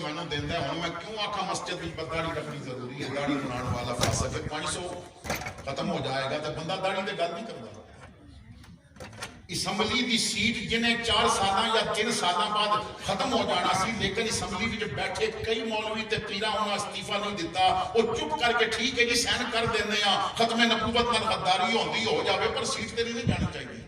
مینوں دیندا ہے، ہن میں کیوں آکھاں مسجد وچ داڑھی رکھنی ضروری ہے، داڑھی بناਉਣ والا فاسق ہے، 500 ختم ہو جائے گا تو بندہ داڑھی تے گل نہیں کردا۔ اسمبلی دی سیٹ جنہیں 4 سالاں یا 3 سالاں بعد ختم ہو جانا سی، لیکن اسمبلی وچ بیٹھے کئی مولوی تے پیراں انہاں استعفیٰ نہیں دیتا، وہ چپ کر کے ٹھیک ہے جی سائن کر دیندے ہاں، ختم نبوت نال غداری ہوندی ہو جاوے پر سیٹ تے نہیں جانی چاہیے۔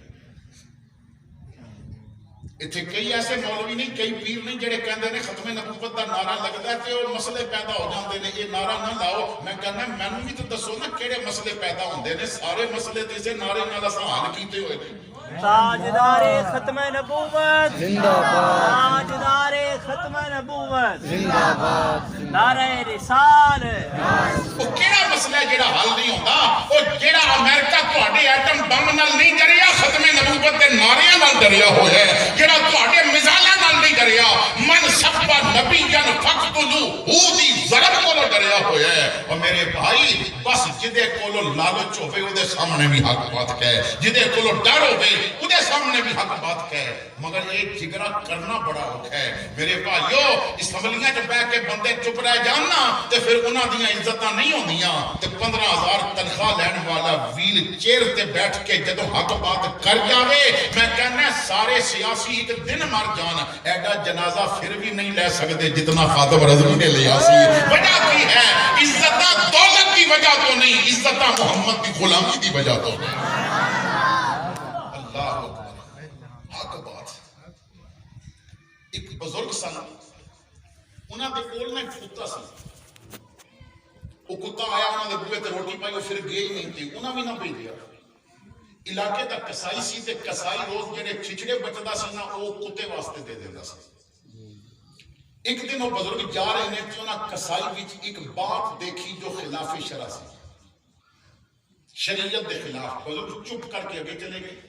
اتنے کئی ایسے مولوی نہیں، کئی پیر نہیں جڑے کہندے نے ختم نبوت دا نعرہ لگدا ہے تے وہ مسئلے پیدا ہو جاندے نے، یہ نعرہ نہ لاؤ۔ میں کہنا مینوں بھی تو دسو نا کیڑے مسئلے پیدا ہوندے نے، سارے مسئلے تے اسے نعرے نال اساں حل کیتے ہوئے نے۔ تاجدار ختم نبوت زندہ باد، تاجدار ختم نبوت زندہ باد، نعرہ رسالت۔ وہ کیڑا مسئلہ ہے جڑا حل نہیں ہوندا؟ وہ جڑا امریکہ تہاڈے ایٹم بم نال نہیں ڈریا، ختم نبوت دے نعرے نال ڈریا ہویا ہے، جڑا تہاڈے مثالاں نال نہیں ڈریا، من سب نبیا فقتلوہ دی ضرب کولو ڈریا ہویا ہے۔ اور میرے بھائی بس جدے کولو لالچ ہوے اودے سامنے بھی حق بات کہے، جدے کولو ڈر ہوے اودے سامنے بھی حق بات کہے، مگر ایک جگرا کرنا بڑا اوکھا ہے۔ میرے بھائیو اسمبلیاں چ بیٹھ کے بندے چپ رہ جاننا تے پھر انہاں دیاں عزتاں نہیں ہوندیاں، تے 15,000 تنخواہ لین والا ویل چیئر تے بیٹھ کے جدوں حق بات کر جاوے، میں کہنا سارے سیاسی ایک دن مر جان، ایڈا جنازہ پھر بھی نہیں لے سکتے جتنا خاتم رضوی نے لیا سی۔ وجہ کی ہے؟ عزتاں دولت کی وجہ تو نہیں، عزتاں محمد کی غلامی کی وجہ تو نہیں۔ اللہ اکبر، حق بات۔ ایک بزرگ سن، انہاں دے کول ایک کتا سی، وہ کتا آیا انہاں دے بوئے تے روٹی پائی، وہ پھر گئے ہی نہیں تھی، انہاں بھی نہ بھیجیا۔ علاقے دا کسائی سی تے کسائی روز جڑے چھچڑے بچدا سی نا وہ کتے واسطے دے دیندا سی۔ ایک دن وہ بزرگ جا رہے ہیں کہ انہاں کسائی وچ ایک بات دیکھی جو خلاف شرع سی، شریعت دے خلاف۔ بزرگ چپ کر کے اگے چلے گئے،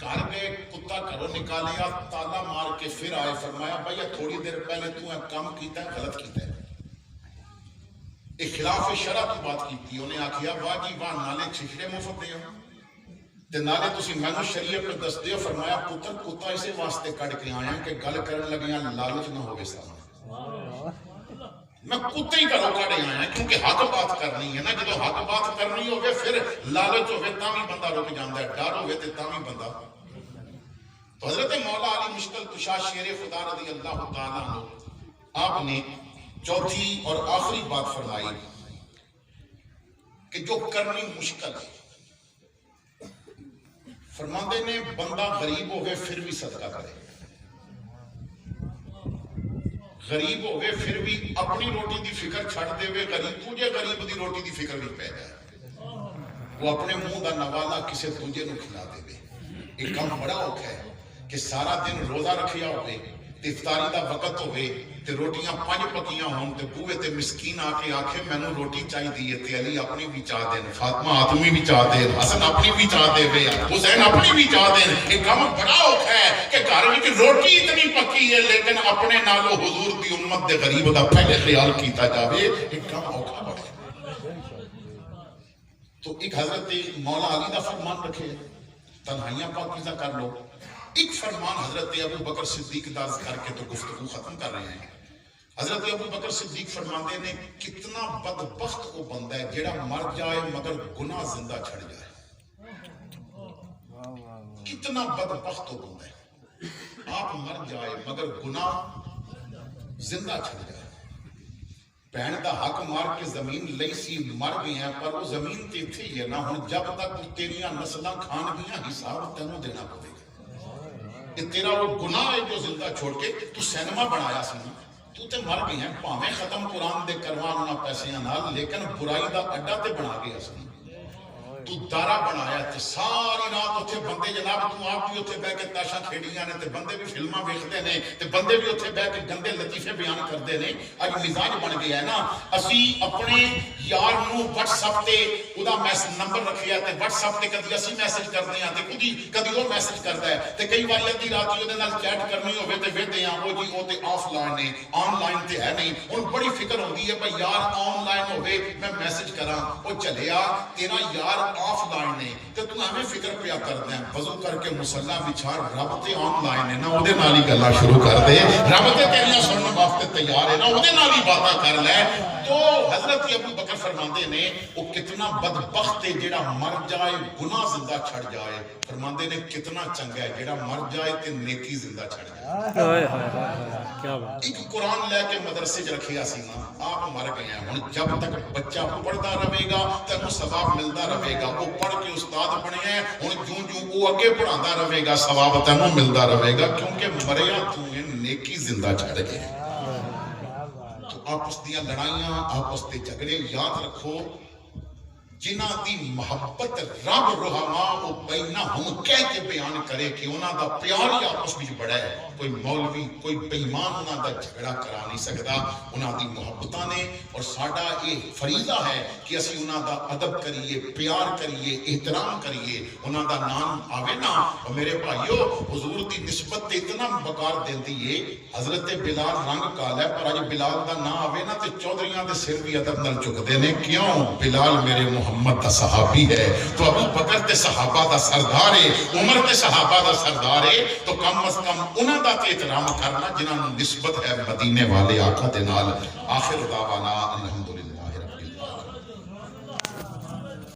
گھر گئے، کتا گھروں نکالیا، تالا مار کے پھر آئے، فرمایا بھائی تھوڑی دیر پہلے تو ایک کام کیتا ہے، غلط کیتا ہے، ایک خلاف شرع کی بات کی۔ انہیں آکھیا واہ جی واہ، نالے چھچڑے مفت دے ہو تے نالے تسی مینوں شریعت پہ دس دیو۔ فرمایا پتر کتا اسے واسطے کڑ کے آیا کہ گل کرن لگیاں لالچ نہ ہوئے سامنے، میں کتے ہی گھروں کڑے آیا کیونکہ حق بات کرنی ہے نا، جدو حق بات کرنی ہوئے پھر لالچ ہوئے تاں بھی بندہ رک جاندہ ہے، ڈر ہوئے تے تاں بھی بندہ۔ تو حضرت مولا علی مشکل کشا شیر خدا رضی اللہ تعالیٰ عنہ آپ نے چوتھی اور آخری بات فرمائی کہ جو کرنی مشکل ہے، فرماندے نے بندہ غریب ہوئے پھر بھی صدقہ کرے، غریب ہوئے پھر بھی اپنی روٹی دی فکر چھڑ دے ہوئے، غریب تجھے غریب دی روٹی دی فکر بھی پہ جائے، وہ اپنے منہ دا نوالا کسے تجھے نو کھلا دے ہوئے۔ ایک کم بڑا اوکھا ہے کہ سارا دن روزہ رکھیا ہوئے، افطاری دا وقت ہوئے تے روٹیاں 5 پکیاں ہون تے بوئے تے مسکین آکے آکھے میں نو روٹی چاہی دیئے تے علی اپنی بھی چاہ دین، فاطمہ آدمی بھی چاہ دین، حسن اپنی بھی چاہ دے وے، حسین اپنی بھی چاہ دین۔ ایک کم بڑا اوکھا ہے کہ گھر وچ روٹی اتنی پکی ہے لیکن اپنے نالو حضور دی امت دے غریب دا پہلے خیال کیتا جاوے، ایک کم اوکھا بڑا ہے۔ تو ایک حضرت مولا علی دا فرمان رکھے، تنہائیاں پاکیزہ کر لو۔ ایک فرمان حضرت ابو بکر صدیق داز کر کے تو گفتگو ختم کر رہے ہیں۔ حضرت ابو بکر صدیق فرماندے نے کتنا بدبخت وہ بندہ ہے جڑا مر جائے مگر گناہ زندہ چھڑ جائے، کتنا بدبخت وہ بندہ ہے، آپ مر جائے مگر گناہ زندہ چھڑ جائے۔ بہن دا حق مار کے زمین لئی سی مر گئی ہیں پر وہ زمین تے تھی ہے نا، ہن جب تک تیریاں نسلاں کھان گیاں حساب تینوں دینا پڑے گا۔ تیرا وہ گناہ ہے جو زندہ چھوڑ کے تو سینما بنایا سی، تو تے مر گئی ہیں، پاہمیں ختم قرآن دے کروان انہاں پیسیاں نال، لیکن برائی دا اڈا تے بنا گیا سی، تو دارا بنایا تے ساری رات اتھے بندے جناب تو آپ بھی اتھے بے کے تاشا کھیڑیاں نے تے بندے بھی فلماں ویکھدے نے تے بندے بھی اتھے بے کے گندے لطیفے بیان کردے نے۔ اج مزاج بن گیا ہے نا، اسی اپنے یار نو واٹس ایپ تے ادا نمبر رکھیا تے واٹس ایپ تے کدی اسی میسج کردے ہیں تے کدی وہ میسج کردا ہے تے کئی واری ادھی رات اودے نال چیٹ کرنی ہوے تے ویندے ہیں وہ جی او تے آف لائن نے، آن لائن تے ہے نہیں۔ ہن بڑی فکر ہوندی ہے بھئی یار آن لائن ہوے میں میسج کراں، او چلیا تیرا یار آف لائن نے تے تو ہمیں فکر پیا کردا ہے وضو کر کے مصلا بچھا رب تے آن لائن ہے نا اودے نال ہی گلاں شروع کر دے رب تے تیریاں سنن واسطے تیار ہے نا اودے نال ہی باتاں کر لے تو حضرت ابو بکر فرماندے نے وہ کتنا بدبخت ہے جیڑا مر جائے گناہ زندہ چھڑ جائے فرماندے نے کتنا چنگا ہے جیڑا مر جائے تے نیکی زندہ چھڑ جائے کیا بات ایک قرآن لے کے مدرسے چ رکھیا سی نا آپ مر گئے ہیں ہن جب تک بچہ پڑھتا رہے گا تینوں ثواب ملتا رہے گا وہ پڑھ کے استاد بنے ہیں ہن جوں جوں وہ اگے پڑھاتا رہے گا ثواب تینوں ملتا رہے گا کیونکہ مریا تو نیکی زندہ چھڑ گئے تو آپس دیاں لڑائیاں آپس دے جھگڑے یاد رکھو جنہ دی محبت رب رحمہ وہ بینہم کہہ کے بیان کرے کہ انہاں دا پیار ہی آپس وچ بڑا ہے کوئی مولوی کوئی بےمان انہاں دا جھگڑا کرا نہیں سکدا انہاں دی محبتاں نے اور ساڈا یہ فریضہ ہے کہ اسی انہاں دا ادب کریے پیار کریے احترام کریے انہاں دا نام آوے نا اور میرے بھائیو حضور دی نسبت تے اتنا بکار دیندی ہے حضرت بلال رنگ کالا ہے پر اج بلال دا نام آوے نا تے چودھریاں دے سر بھی ادب نال چکدے نے کیوں بلال میرے محمد دا صحابی ہے تو ابو بکر تے صحابہ دا سردار ہے عمر تے صحابہ دا سردار ہے تو کم از کم انہاں دا تے احترام کرنا جنہاں نوں نسبت ہے مدینے والے آقا دے نال آخر دعوانا الحمدللہ